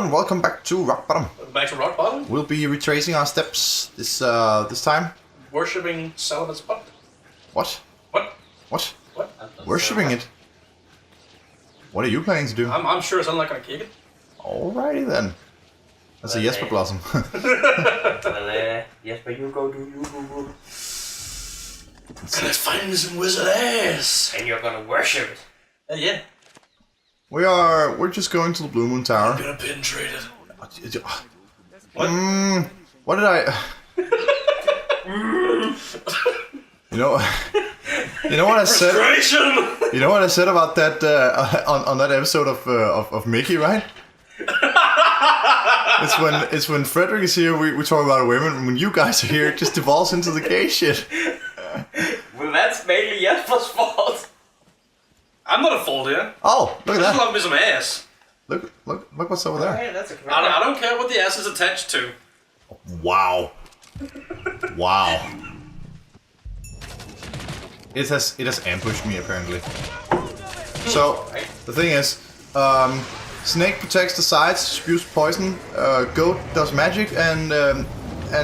everyone, welcome back to Rock Bottom. Back to Rock Bottom? We'll be retracing our steps this time. Worshipping celibate's butt. What? What? What? What? Worshipping it? What are you planning to do? I'm sure I'm not gonna kick it. Alrighty then. That's a Jesper Blossom. Jesper, you go do you go. Let's find some wizard ass. And you're gonna worship it. Yeah. We're just going to the Blue Moon Tower. I'm gonna penetrate it. What? What did I... You know what I said? You know what I said about that on that episode of Mickey, right? It's when Frederick is here, we talk about women, and when you guys are here, it just devolves into the gay shit. Well, that's mainly Jesper's fault. I'm not a fool here. Oh, look at I just that! love me some ass. Look what's over there. Hey, that's a I don't care what the ass is attached to. Wow. Wow. It has ambushed me apparently. So the thing is, snake protects the sides, spews poison. Goat does magic, and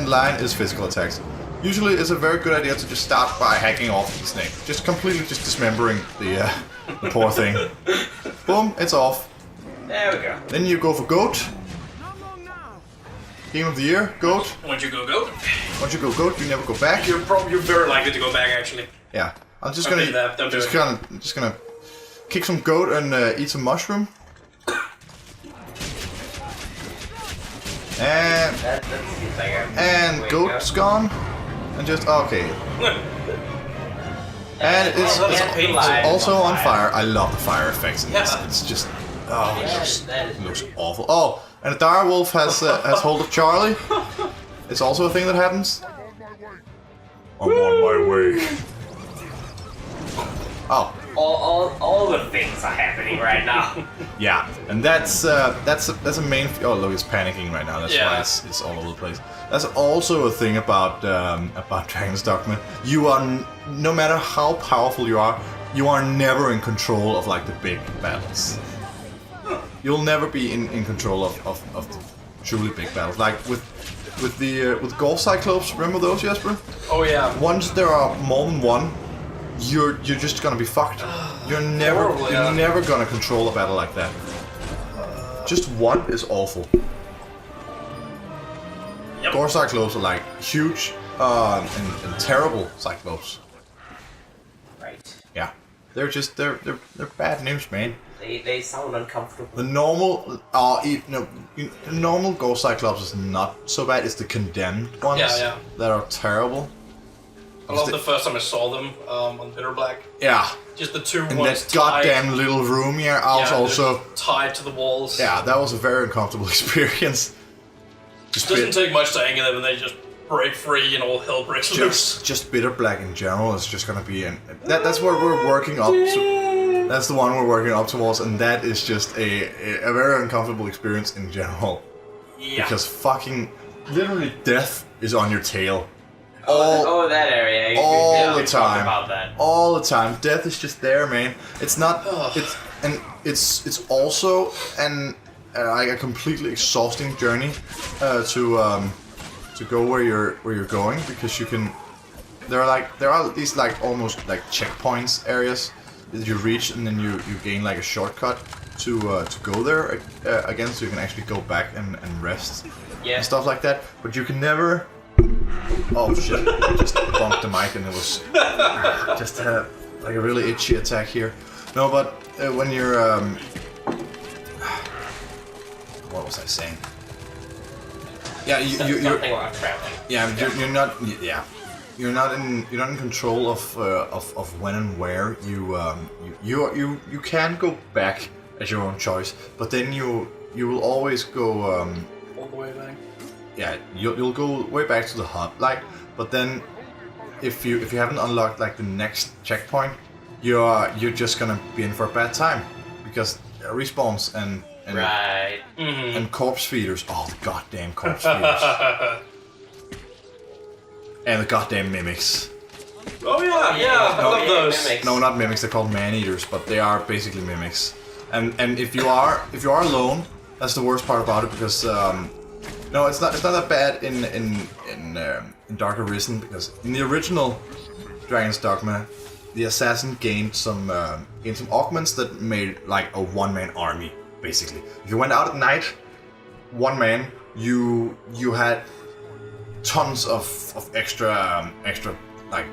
lion is physical attacks. Usually, it's a very good idea to just start by hacking off the snake, just completely dismembering the poor thing. Boom, it's off. There we go. Then you go for goat. Game of the year, goat. Once you go goat, Once you go goat, you never go back. you're very likely to go back actually. Yeah, I'm just Don't gonna do that, don't do it. just gonna kick some goat and eat some mushroom. And goat's gone. And just okay. And it's also on fire. I love the fire effects in this. Yeah. It's just That it looks awful. Oh, and a dire wolf has hold of Charlie. It's also a thing that happens. I'm on my way. Oh. all the things are happening right now. Yeah, and that's a main. Oh look, it's panicking right now. That's why Yeah. it's all over the place. That's also a thing about Dragon's Dogma. You are no matter how powerful you are never in control of like the big battles. You'll never be in control of the truly big battles. Like with Golf Cyclops. Remember those, Jesper? Oh yeah. Once there are more than one, you're just gonna be fucked. You're never gonna control a battle like that. Just one is awful. Yep. Gore Cyclops are like huge and terrible Cyclops. Right. Yeah, they're bad news, man. They sound uncomfortable. The normal, the normal Gore Cyclops is not so bad. It's the condemned ones that are terrible. I love the first time I saw them on Bitter Black. Yeah. Just the two In ones that goddamn little room here, I was also tied to the walls. Yeah, that was a very uncomfortable experience. It doesn't take much to anger them, and they just break free, and all hell breaks loose. Just Bitter Black in general is just gonna be that's what we're working up to. That's the one we're working up towards, and that is just a very uncomfortable experience in general. Yeah. Because fucking literally death is on your tail. That area. All the we talked time. about that. All the time. Death is just there, man. It's not. It's also like a completely exhausting journey to go where you're going, because you can. There are these like almost like checkpoints areas that you reach, and then you gain like a shortcut to go there again, so you can actually go back and rest and stuff like that. But you can never. Oh shit! I just bumped the mic and it was just like a really itchy attack here. No, but when you're what was I saying? Yeah, you're something about traveling. Yeah, you're not. Yeah, you're not in control of when and where you can go back at your own choice, but then you will always go All the way back. yeah, you'll go way back to the hub, like, but then if you haven't unlocked like the next checkpoint, you're just gonna be in for a bad time, because respawns and Right. and corpse feeders. Oh, the goddamn corpse feeders. And the goddamn mimics. Oh yeah, I love those. Mimics. No, not mimics. They're called man eaters, but they are basically mimics. And if you are alone, That's the worst part about it because no, it's not that bad in Dark Arisen because in the original Dragon's Dogma, the assassin gained some augments that made like a one-man army basically. If you went out at night, one man, you had tons of extra like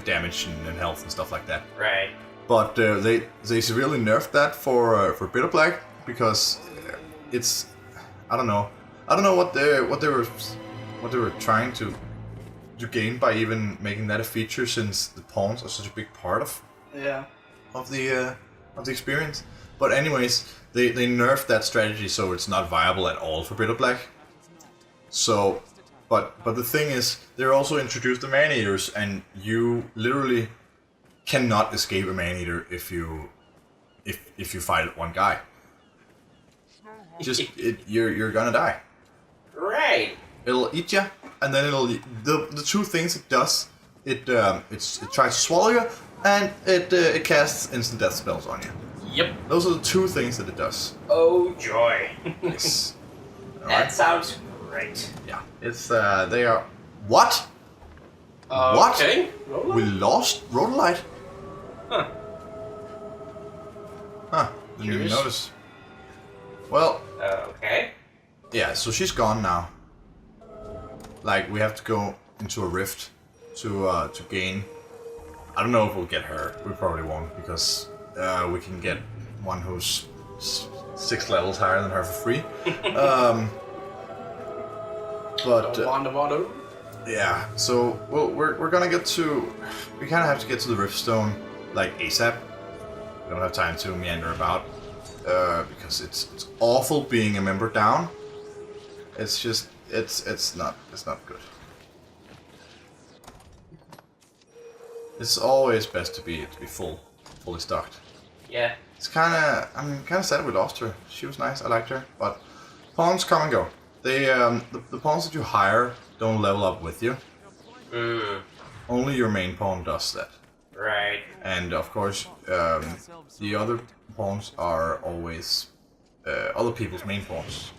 damage and health and stuff like that. Right. But they severely nerfed that for Bitter Black because it's I don't know what they were trying to gain by even making that a feature since the pawns are such a big part of the experience. But anyways, they nerfed that strategy so it's not viable at all for Bitter Black. So, but the thing is, they're also introduced the man-eaters, and you literally cannot escape a man-eater if you fight one guy. You're gonna die. Right. It'll eat you, and then the two things it does, it tries to swallow you, and it casts instant death spells on you. Yep. Those are the two things that it does. Oh joy. Yes. That sounds great. Yeah. It's they are what? What? Okay. We lost Rhodolite? Huh. Huh. Didn't even Curious. notice. Well, Okay. yeah, so she's gone now. Like, we have to go into a rift to gain. I don't know if we'll get her. We probably won't, because we can get one who's 6 levels higher than her for free. But Wanda. yeah, so we're gonna get to. We kind of have to get to the Riftstone like ASAP. We don't have time to meander about because it's awful being a member down. It's just it's not good. It's always best to be fully stocked. Yeah. I'm kind of sad we lost her. She was nice, I liked her, but pawns come and go. They the pawns that you hire don't level up with you. Only your main pawn does that. Right. And of course, the other pawns are always other people's main pawns.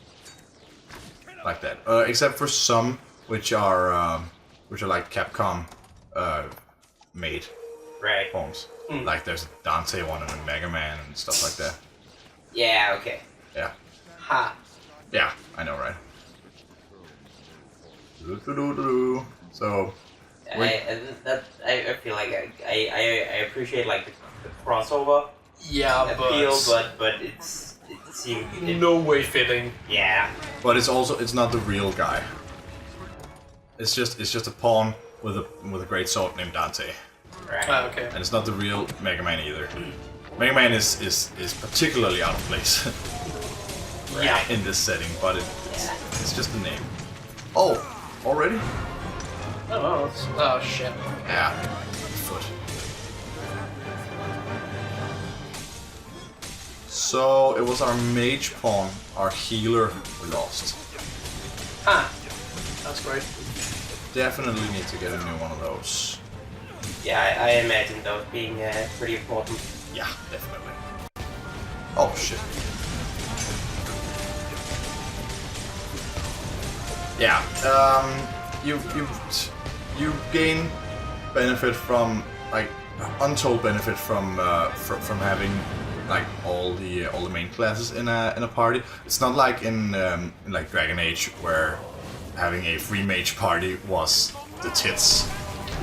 Like that, except for some which are like Capcom made Right. pawns. Like there's a Dante one and a Mega Man and stuff like that. Yeah. Okay. Yeah, Ha. yeah, I know, right? So. I feel like I appreciate like the crossover Yeah, appeal, but it seems no way fitting. yeah. But it's not the real guy. It's just a pawn with a great sword named Dante. Right. Okay. And it's not the real Mega Man either. Mega Man is particularly out of place Yeah. in this setting, but Yeah. it's just the name. Oh, already? Oh shit. Yeah. Foot. So it was our mage pawn, our healer, we lost. Huh. That's great. Definitely need to get a new one of those. Yeah, I imagine those being pretty important. Yeah, definitely. Oh shit. Yeah. You gain benefit from like untold benefit from having like all the main classes in a party. It's not like in like Dragon Age where having a free mage party was the tits.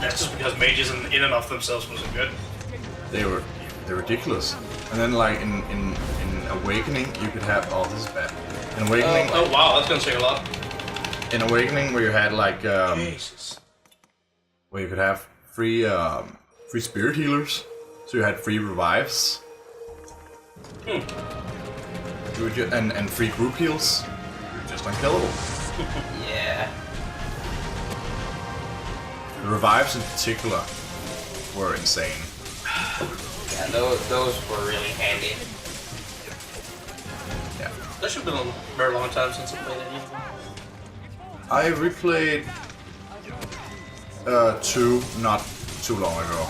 That's just because mages in and of themselves wasn't good. They're ridiculous. And then like in Awakening you could have this is bad. In Awakening Oh wow, that's gonna take a lot. in Awakening where you had like Jesus. where you could have free spirit healers. So you had free revives. You were and free group heals. You're just unkillable. Yeah. The revives in particular were insane. Yeah, those were really handy. Yeah. That should have been a very long time since I played any of them. I replayed 2 not too long ago.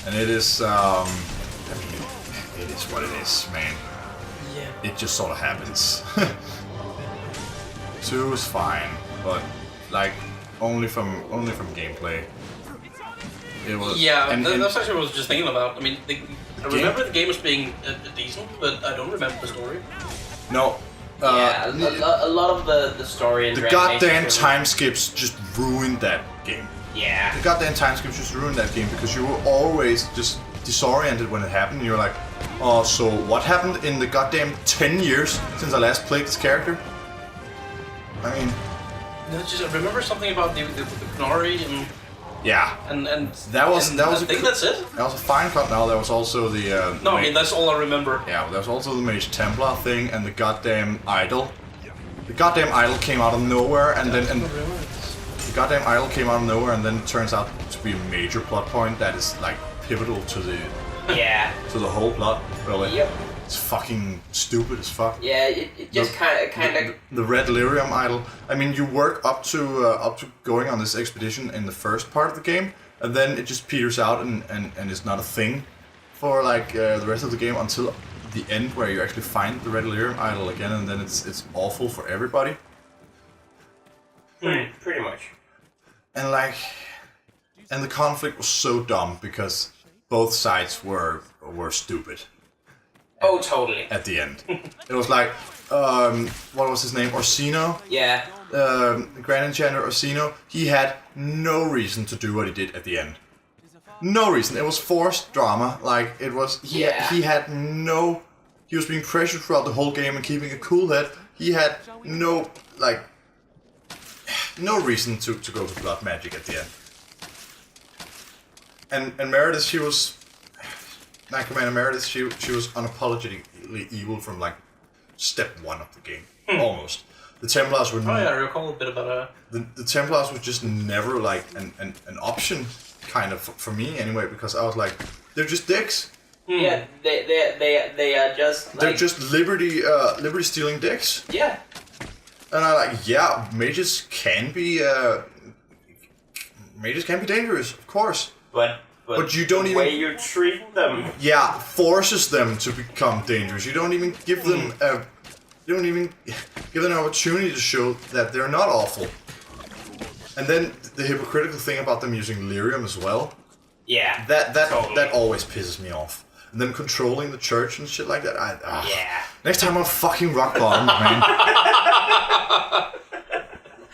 And it is I mean it is what it is, man. it just sort of happens. 2 is fine, but like only from gameplay. It was that's actually what I was just thinking about. I mean, I remember the game as being decent, but I don't remember the story. No. A lot of the story and the goddamn time skips just ruined that game. Yeah. The goddamn time skips just ruined that game because you were always just disoriented when it happened. And you're like, oh, so what happened in the goddamn 10 years since I last played this character? I mean, I remember something about the Canary and yeah, and that was I think that's it. That was a fine cut. Now there was also the no, I mean that's all I remember. Yeah, there was also the Mage Templar thing and the goddamn idol. The goddamn idol came out of nowhere, and then the goddamn idol came out of nowhere, and then it turns out to be a major plot point that is like pivotal to the to the whole plot. Really. Yep. It's fucking stupid as fuck. Yeah, it just kind of the red lyrium idol. I mean, you work up to going on this expedition in the first part of the game, and then it just peters out and is not a thing for like the rest of the game until the end, where you actually find the red lyrium idol again, and then it's awful for everybody. Pretty much. And like, and the conflict was so dumb because both sides were stupid. Oh, totally. At the end. It was like, what was his name? Orsino? Yeah. Grand Enchanter Orsino. He had no reason to do what he did at the end. No reason. It was forced drama. Like, it was... He had no... He was being pressured throughout the whole game and keeping a cool head. He had no, like... No reason to go to Blood Magic at the end. And Meredith, she was... Night Commander Meredith, she was unapologetically evil from like step 1 of the game, almost. The Templars were. Oh yeah, I recall a bit about her. The Templars was just never like an option, kind of for me anyway, because I was like, they're just dicks. Yeah, they are just. Like, they're just liberty stealing dicks. Yeah. And I like, yeah, mages can be dangerous, of course. But you don't the even... way you treat them. Yeah, forces them to become dangerous. You don't even give them an opportunity to show that they're not awful. And then the hypocritical thing about them using lyrium as well. Yeah. That always pisses me off. And then controlling the church and shit like that. Yeah. Next time I'm fucking rock bottom, man.